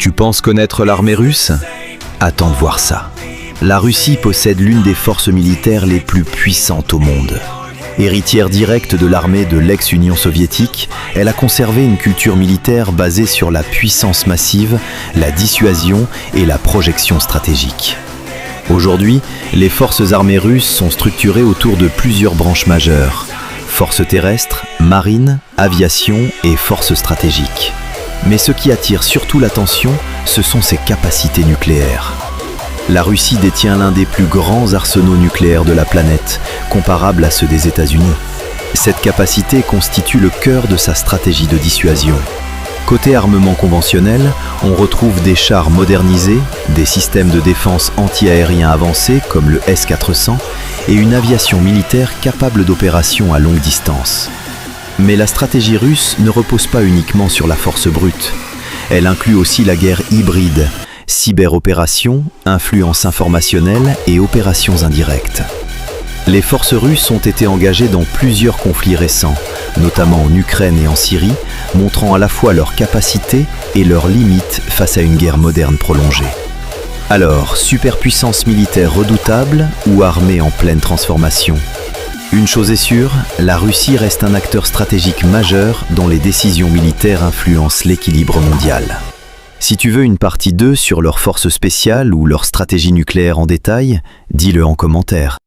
Tu penses connaître l'armée russe? Attends de voir ça. La Russie possède l'une des forces militaires les plus puissantes au monde. Héritière directe de l'armée de l'ex-Union soviétique, elle a conservé une culture militaire basée sur la puissance massive, la dissuasion et la projection stratégique. Aujourd'hui, les forces armées russes sont structurées autour de plusieurs branches majeures: forces terrestres, marine, aviation et forces stratégiques. Mais ce qui attire surtout l'attention, ce sont ses capacités nucléaires. La Russie détient l'un des plus grands arsenaux nucléaires de la planète, comparable à ceux des États-Unis. Cette capacité constitue le cœur de sa stratégie de dissuasion. Côté armement conventionnel, on retrouve des chars modernisés, des systèmes de défense anti-aériens avancés comme le S-400 et une aviation militaire capable d'opérations à longue distance. Mais la stratégie russe ne repose pas uniquement sur la force brute. Elle inclut aussi la guerre hybride, cyberopérations, influence informationnelle et opérations indirectes. Les forces russes ont été engagées dans plusieurs conflits récents, notamment en Ukraine et en Syrie, montrant à la fois leurs capacités et leurs limites face à une guerre moderne prolongée. Alors, superpuissance militaire redoutable ou armée en pleine transformation? Une chose est sûre, la Russie reste un acteur stratégique majeur dont les décisions militaires influencent l'équilibre mondial. Si tu veux une partie 2 sur leurs forces spéciales ou leur stratégie nucléaire en détail, dis-le en commentaire.